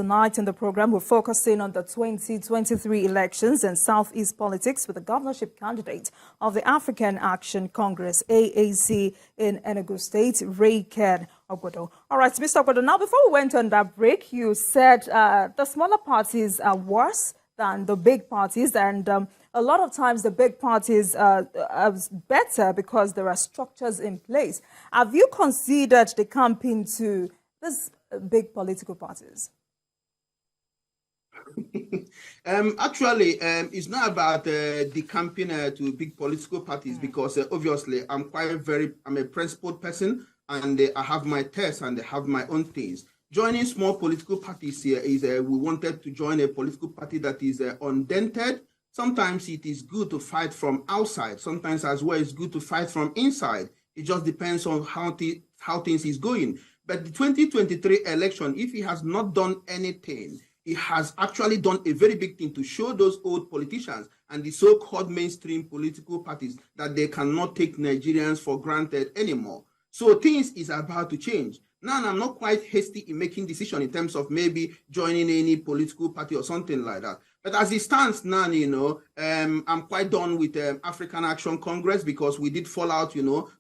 Tonight in the program, we're focusing on the 2023 elections and Southeast politics with the governorship candidate of the African Action Congress, AAC, in Enugu State, Kene Ogbodo. All right, Mr. Ogbodo, now before we went on that break, you said the smaller parties are worse than the big parties, and a lot of times the big parties are better because there are structures in place. Have you considered the campaign to these big political parties? It's not about the campaign to big political parties because obviously I'm a principled person, and I have my tests and I have my own things. Joining small political parties here is we wanted to join a political party that is undented. Sometimes it is good to fight from outside. Sometimes as well it's good to fight from inside. It just depends on how things is going. But the 2023 election, if he has not done anything, he has actually done a very big thing to show those old politicians and the so-called mainstream political parties that they cannot take Nigerians for granted anymore. So things is about to change. Now, I'm not quite hasty in making decision in terms of maybe joining any political party or something like that. But as it stands now, I'm quite done with African Action Congress because we did fall out,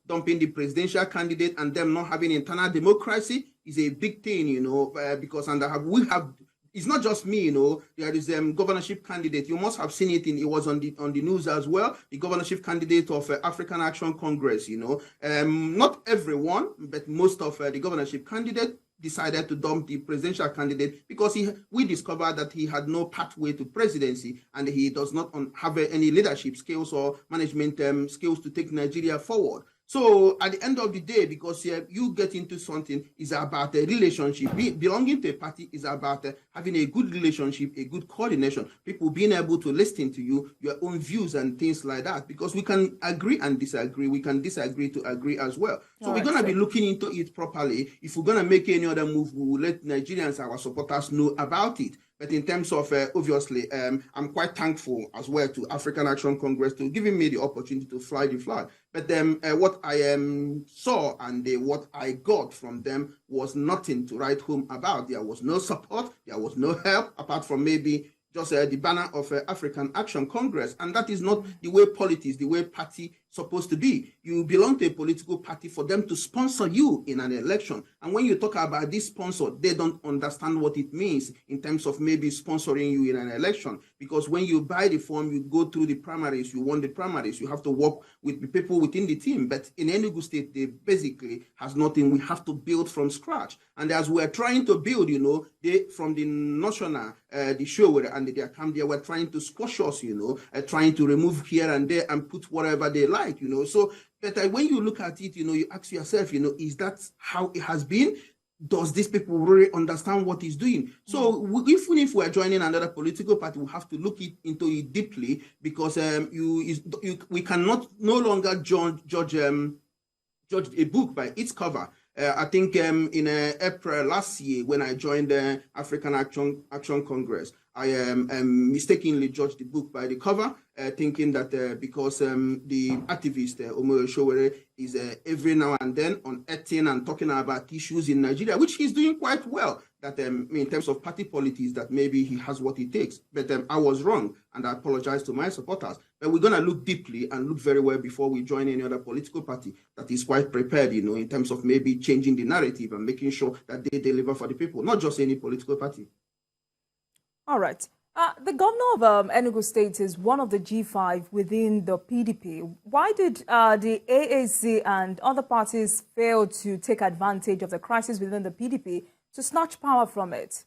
dumping the presidential candidate and them not having internal democracy is a big thing, because it's not just me, there is governorship candidate. You must have seen it. It was on the news as well. The governorship candidate of African Action Congress. Not everyone, but most of the governorship candidate decided to dump the presidential candidate because we discovered that he had no pathway to presidency and he does not have any leadership skills or management skills to take Nigeria forward. So at the end of the day, because you get into something is about a relationship. Belonging to a party is about having a good relationship, a good coordination, people being able to listen to you, your own views and things like that. Because we can agree and disagree. We can disagree to agree as well. So we're going to be looking into it properly. If we're going to make any other move, we will let Nigerians, our supporters, know about it. But in terms of, obviously, I'm quite thankful as well to African Action Congress to giving me the opportunity to fly the flag. But what I saw and what I got from them was nothing to write home about. There was no support. There was no help apart from maybe just the banner of African Action Congress. And that is not the way politics, the way party supposed to be. You belong to a political party for them to sponsor you in an election. And when you talk about this sponsor, they don't understand what it means in terms of maybe sponsoring you in an election. Because when you buy the form, you go through the primaries, you won the primaries, you have to work with the people within the team. But in Enugu State, they basically has nothing. We have to build from scratch. And as we're trying to build, they from the national, the show and they come there, we're trying to squash us, trying to remove here and there and put whatever they like, So, but when you look at it, you ask yourself, is that how it has been? Does these people really understand what he's doing? So even if we're joining another political party, we have to look into it deeply because we cannot no longer judge a book by its cover. I think in April last year, when I joined the African Action Congress, I mistakenly judged the book by the cover, thinking that because the activist Omo Showere is every now and then unearthing and talking about issues in Nigeria, which he's doing quite well, that in terms of party politics, that maybe he has what it takes. But I was wrong, and I apologize to my supporters. But we're going to look deeply and look very well before we join any other political party that is quite prepared, in terms of maybe changing the narrative and making sure that they deliver for the people, not just any political party. All right. The governor of Enugu State is one of the G5 within the PDP. Why did the AAC and other parties fail to take advantage of the crisis within the PDP to snatch power from it?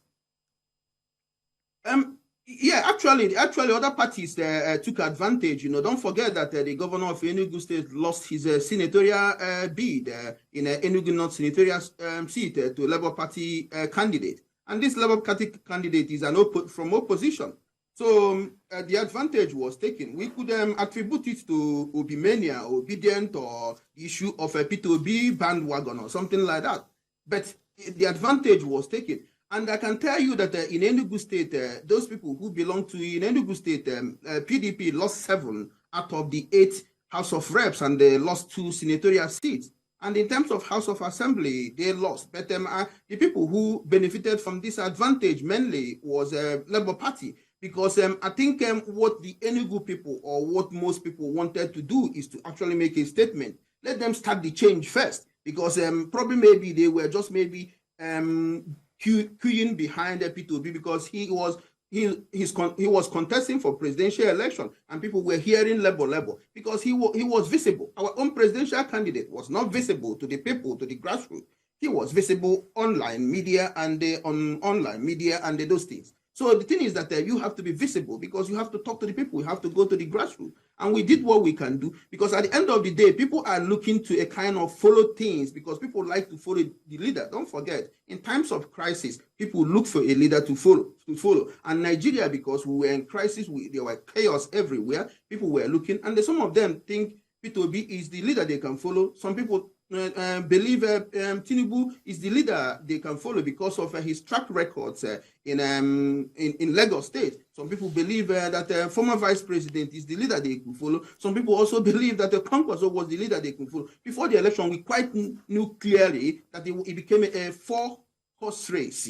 Yeah, actually, other parties took advantage. Don't forget that the governor of Enugu State lost his senatorial bid in Enugu North senatorial seat to Labour Party candidate. And this Labour Party candidate is from opposition. So the advantage was taken. We could attribute it to Obimania, obedient, or the issue of a P2B bandwagon or something like that. But the advantage was taken. And I can tell you that in Enugu State, those people who belong to in Enugu State, PDP lost 7 out of the 8 House of Reps, and they lost 2 senatorial seats. And in terms of House of Assembly, they lost. But the people who benefited from this advantage mainly was Labour Party. Because I think what the Enugu people or what most people wanted to do is to actually make a statement. Let them start the change first. Because probably maybe they were just maybe queuing behind P2B because he was contesting for presidential election and people were hearing level because he was visible. Our own presidential candidate was not visible to the people, to the grassroots. He was visible online media and those things. So the thing is that you have to be visible because you have to talk to the people. You have to go to the grassroots. And we did what we can do because at the end of the day, people are looking to a kind of follow things because people like to follow the leader. Don't forget, in times of crisis, people look for a leader to follow. And Nigeria, because we were in crisis, there were chaos everywhere. People were looking, and some of them think P2B is the leader they can follow. Some people believe Tinubu is the leader they can follow because of his track records in Lagos State. Some people believe that former vice president is the leader they could follow. Some people also believe that the Kwankwaso was the leader they could follow. Before the election, we quite knew clearly that it became a four-horse race,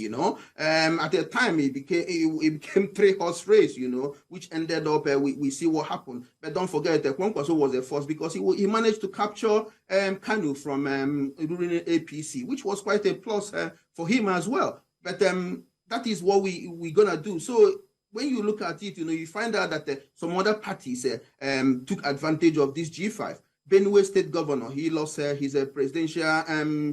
at the time it became three-horse race, which ended up we see what happened. But don't forget that Kwankwaso was the first because he managed to capture Kanu from ruling APC, which was quite a plus for him as well. But that is what we're gonna do. So when you look at it, you find out that some other parties took advantage of this G5. Benue State Governor, he lost his presidential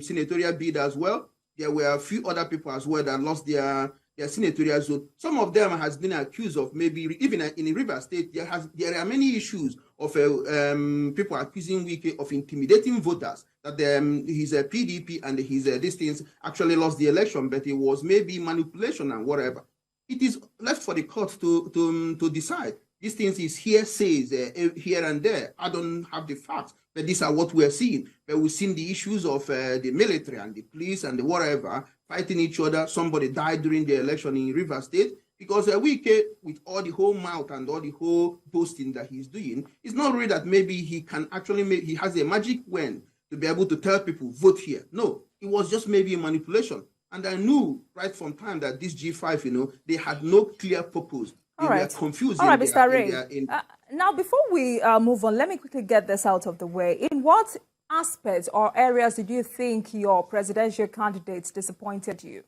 senatorial bid as well. There were a few other people as well that lost their senatorial zone. Some of them has been accused of maybe, even in River State, there are many issues of people accusing Wike of intimidating voters, that his PDP and his these things actually lost the election, but it was maybe manipulation and whatever. It is left for the court to decide. These things is hearsays here and there. I don't have the facts, but these are what we're seeing. But we've seen the issues of the military and the police and the whatever fighting each other. Somebody died during the election in River State because Wike, with all the whole mouth and all the whole boasting that he's doing, it's not really that maybe he can actually he has a magic wand to be able to tell people vote here. No, it was just maybe a manipulation. And I knew right from time that this G5, they had no clear purpose. They were confused. All right, Mr. Ray. Now, before we move on, let me quickly get this out of the way. In what aspects or areas did you think your presidential candidates disappointed you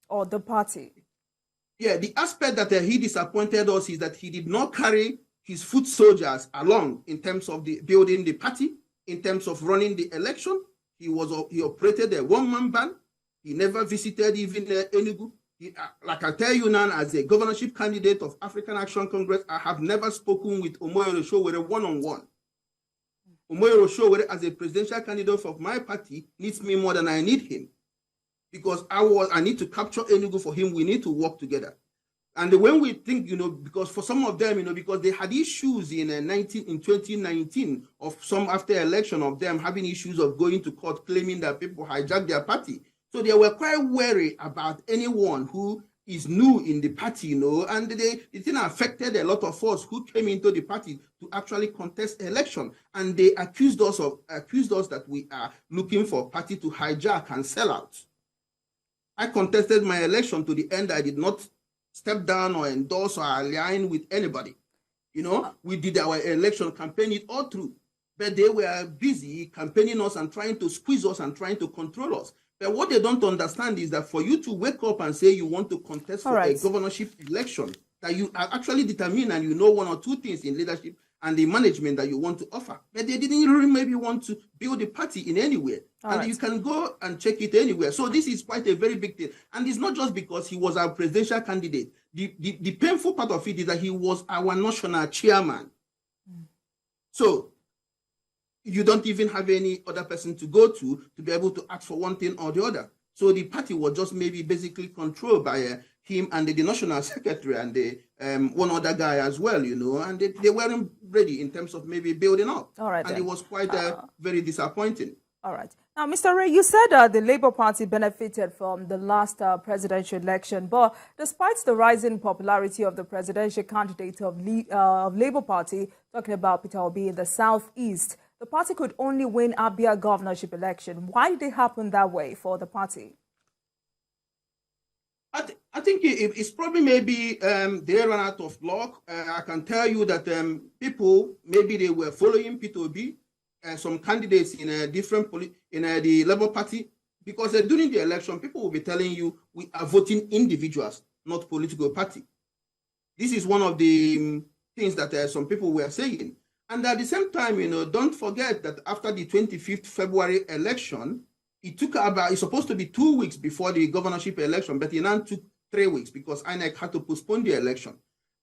or the party? Yeah, the aspect that he disappointed us is that he did not carry his foot soldiers along in terms of the building the party, in terms of running the election. He operated a one-man band. He never visited even Enugu. Like I tell you now, as a governorship candidate of African Action Congress, I have never spoken with Omoyoro Sowore one-on-one. Omoyoro Sowore, as a presidential candidate of my party, needs me more than I need him. Because I need to capture Enugu for him. We need to work together. And when we think, because for some of them, because they had issues in 2019 of some after election of them having issues of going to court claiming that people hijacked their party. So they were quite wary about anyone who is new in the party, and it affected a lot of us who came into the party to actually contest election. And they accused us that we are looking for party to hijack and sell out. I contested my election to the end. I did not step down or endorse or align with anybody. We did our election campaign it all through, but they were busy campaigning us and trying to squeeze us and trying to control us. But what they don't understand is that for you to wake up and say you want to contest for a governorship election, that you are actually determined and you know one or two things in leadership and the management that you want to offer. But they didn't really maybe want to build the party in anywhere. You can go and check it anywhere. So this is quite a very big thing. And it's not just because he was our presidential candidate. The painful part of it is that he was our national chairman. So you don't even have any other person to go to be able to ask for one thing or the other. So the party was just maybe basically controlled by him and the national secretary and the one other guy as well, and they weren't ready in terms of maybe building up. All right, and it was quite very disappointing. All right. Now, Mr. Ray, you said the Labour Party benefited from the last presidential election, but despite the rising popularity of the presidential candidate of Labour Party, talking about Peter Obi in the Southeast, the party could only win Abia governorship election. Why did it happen that way for the party? I think it's probably maybe they ran out of luck. I can tell you that people, maybe they were following P2B, some candidates in a different the Labour Party, because during the election, people will be telling you we are voting individuals, not political party. This is one of the things that some people were saying. And at the same time, don't forget that after the 25th February election, it's supposed to be 2 weeks before the governorship election, but it now took 3 weeks because INEC had to postpone the election.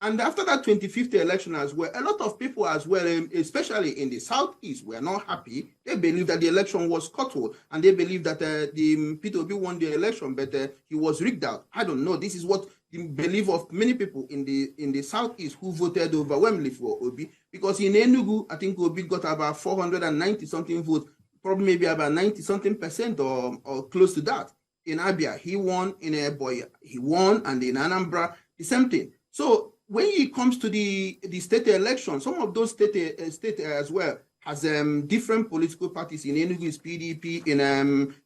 And after that 25th election as well, a lot of people as well, especially in the Southeast, were not happy. They believe that the election was cutthroat, and they believe that the P2B won the election, but he was rigged out. I don't know. This is what the belief of many people in the Southeast who voted overwhelmingly for Obi, because in Enugu, I think Obi got about 490 something votes, probably maybe about 90-something% or close to that. In Abia, he won. In Eboya, he won, and in Anambra, the same thing. So when it comes to the state election, some of those state as well has different political parties. In Enugu is PDP, in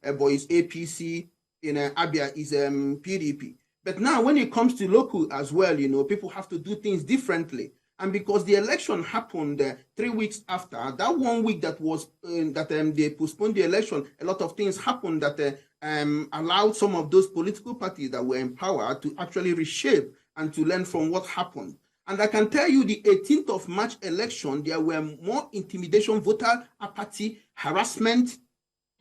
Eboya is APC, in Abia is PDP. But now when it comes to local as well, people have to do things differently. And because the election happened 3 weeks after, that 1 week that was they postponed the election, a lot of things happened that allowed some of those political parties that were in power to actually reshape and to learn from what happened. And I can tell you the 18th of March election, there were more intimidation, voter apathy, harassment,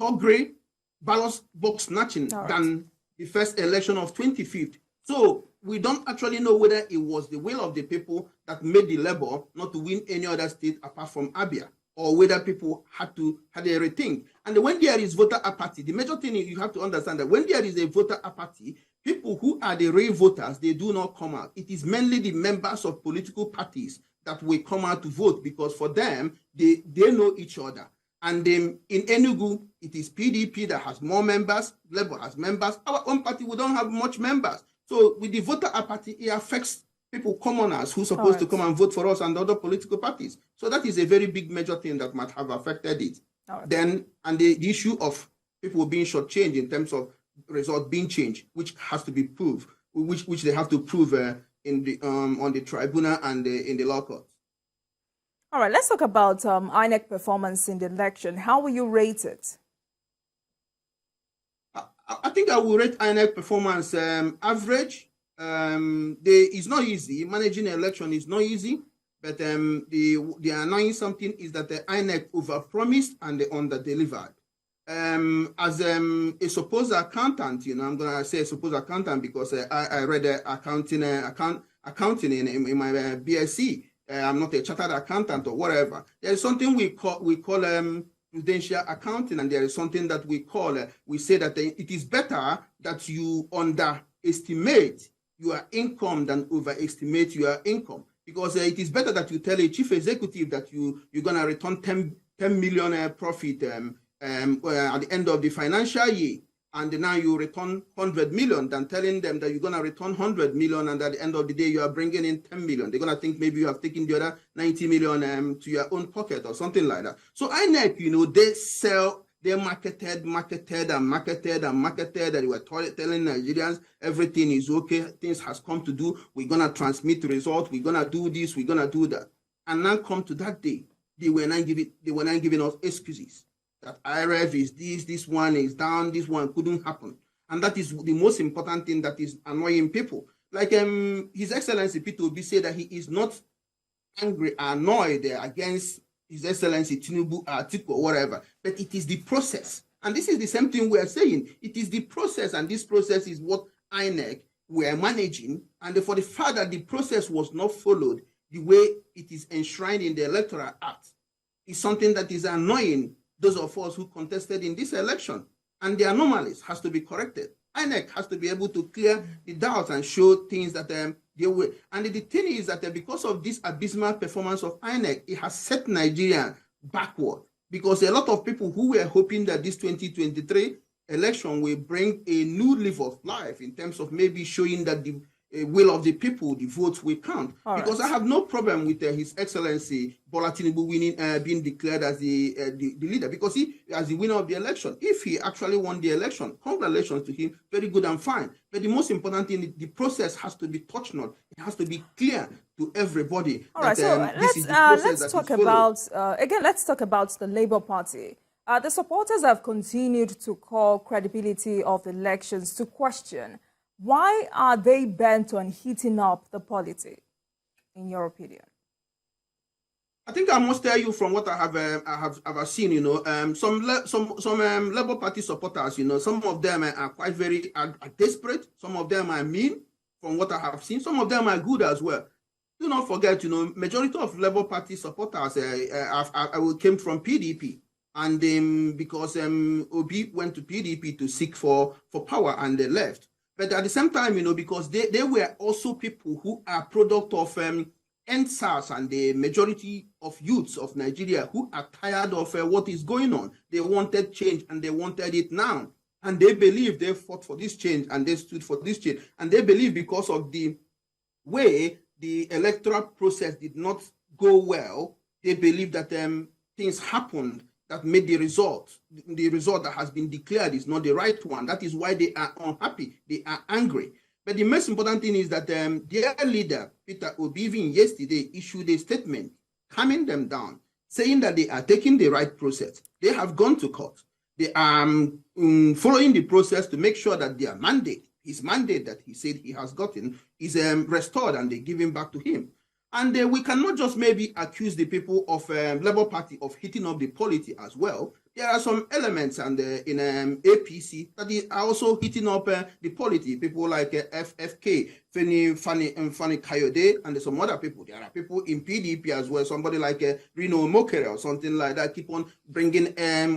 thuggery, ballot box snatching than the first election of 25th. So we don't actually know whether it was the will of the people that made the Labour not to win any other state apart from Abia, or whether people had a rethink. And when there is voter apathy, the major thing is you have to understand that when there is a voter apathy, people who are the real voters, they do not come out. It is mainly the members of political parties that will come out to vote, because for them, they know each other. And in Enugu, it is PDP that has more members, Labour has members. Our own party, we don't have much members. So with the voter apathy, it affects people, commoners, who are supposed to come and vote for us and other political parties. So that is a very big major thing that might have affected it. Then, and the issue of people being shortchanged in terms of result being changed, which has to be proved, which they have to prove in the on the tribunal and in the law courts. All right, let's talk about INEC performance in the election. How will you rate it? I think I will rate INEC performance average. It's not easy. Managing an election is not easy, but the annoying something is that the INEC overpromised and they under-delivered. As a supposed accountant, I'm going to say a supposed accountant because I read accounting in my BSc. I'm not a chartered accountant or whatever. There is something we call prudential accounting, and there is something that we say that it is better that you underestimate your income than overestimate your income, because it is better that you tell a chief executive that you're going to return 10 million profit at the end of the financial year, and now you return 100 million, than telling them that you're going to return 100 million and at the end of the day you are bringing in 10 million. They're going to think maybe you have taken the other 90 million to your own pocket or something like that. So INEC, they marketed, and they were telling Nigerians everything is okay, things has come to do, we're going to transmit results, we're going to do this, we're going to do that. And now come to that day, they were not giving us excuses. That IRF is this one is down, this one couldn't happen. And that is the most important thing that is annoying people. Like His Excellency P2B said that he is not angry, annoyed against His Excellency Tinubu, Atiku, or whatever, but it is the process. And this is the same thing we are saying. It is the process, and this process is what INEC were managing. And for the fact that the process was not followed the way it is enshrined in the Electoral Act is something that is annoying those of us who contested in this election. And the anomalies has to be corrected. INEC has to be able to clear the doubts and show things that they were. And the thing is that because of this abysmal performance of INEC, it has set Nigeria backward. Because a lot of people who were hoping that this 2023 election will bring a new leaf of life in terms of maybe showing that will of the people, the votes will count. All because right. I have no problem with His Excellency Bola Tinubu winning, being declared as the leader, because he, as the winner of the election, if he actually won the election, congratulations to him, very good and fine. But the most important thing, the process has to be touched on. It has to be clear to everybody. All right, that, so this is the process let's that talk is followed. about again. Let's talk about the Labour Party. The supporters have continued to call credibility of the elections to question. Why are they bent on heating up the polity, in your opinion? I think I must tell you from what I have seen. Some Labour Party supporters. Some of them are quite very are desperate. Some of them are mean. From what I have seen, some of them are good as well. Do not forget, majority of Labour Party supporters came from PDP, and because Obi went to PDP to seek for power, and they left. But at the same time, because they were also people who are product of NSAS and the majority of youths of Nigeria who are tired of what is going on. They wanted change, and they wanted it now. And they believe they fought for this change, and they stood for this change. And they believe because of the way the electoral process did not go well, they believe that things happened that made the result that has been declared is not the right one. That is why they are unhappy. They are angry. But the most important thing is that their leader, Peter Obi, even yesterday issued a statement calming them down, saying that they are taking the right process. They have gone to court. They are following the process to make sure that their mandate, his mandate that he said he has gotten, is restored, and they give him back to him. And we cannot just maybe accuse the people of Labour Party of heating up the polity as well. There are some elements and in APC that are also heating up the polity. People like FFK, Fani Kayode, and some other people. There are people in PDP as well. Somebody like Rino Mokere or something like that keep on bringing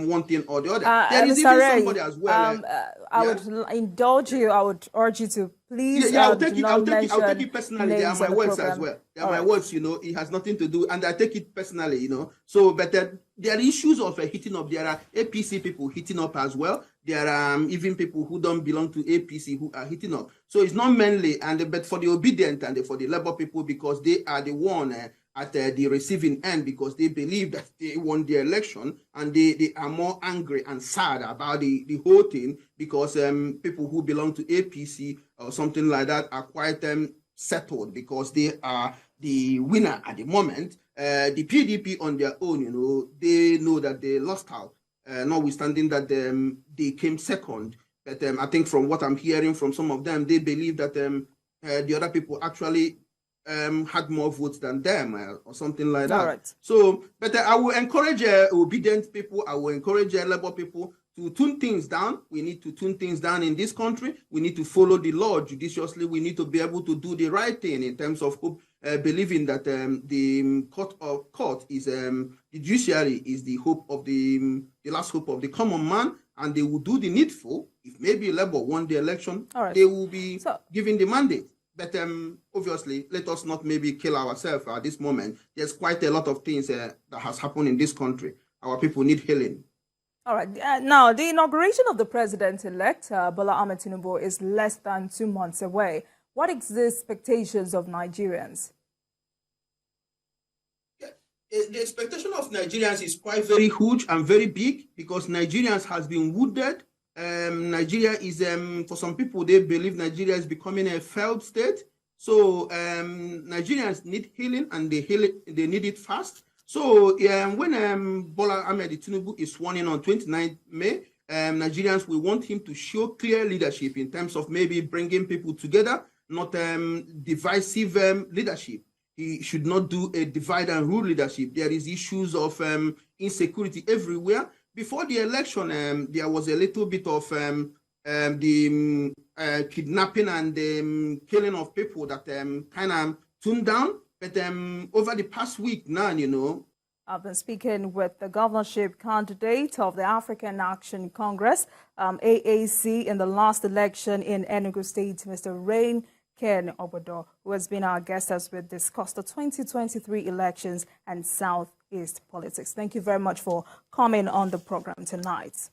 one thing or the other. There is even somebody as well. I would indulge you. I would urge you to please. I'll take it personally. They are my words program. As well. They are my words. It has nothing to do, and I take it personally. So, but there are issues of heating up. There are APC people heating up as well. There are even people who don't belong to APC who are heating up. So it's not mainly, but for the obedient and for the Labour people, because they are the one at the receiving end, because they believe that they won the election, and they are more angry and sad about the whole thing, because people who belong to APC or something like that are quite settled, because they are the winner at the moment. The PDP on their own, they know that they lost out, notwithstanding that they came second. But I think from what I'm hearing from some of them, they believe that the other people actually had more votes than them or something like that. Right. So, but I will encourage obedient people. I will encourage Labour people to tune things down. We need to tune things down in this country. We need to follow the law judiciously. We need to be able to do the right thing in terms of believing that the court is the judiciary is the hope of the last hope of the common man, and they will do the needful. If maybe Labour won the election, they will be given the mandate. But obviously, let us not maybe kill ourselves at this moment. There's quite a lot of things that has happened in this country. Our people need healing. All right. Now, the inauguration of the president-elect, Bola Ahmed Tinubu, is less than 2 months away. What is the expectations of Nigerians? The expectation of Nigerians is quite very huge and very big, because Nigerians has been wounded. Nigeria is, for some people, they believe Nigeria is becoming a failed state. So Nigerians need healing, and they need it fast. So when Bola Ahmed Tinubu is sworn in on 29th May, Nigerians will want him to show clear leadership in terms of maybe bringing people together, not divisive leadership. He should not do a divide and rule leadership. There is issues of insecurity everywhere. Before the election, there was a little bit of the kidnapping and the killing of people that kind of tuned down. But over the past week now, I've been speaking with the governorship candidate of the African Action Congress, AAC, in the last election in Enugu State, Mr. Kene Ogbodo, who has been our guest as we discussed the 2023 elections and Southeast politics. Thank you very much for coming on the program tonight.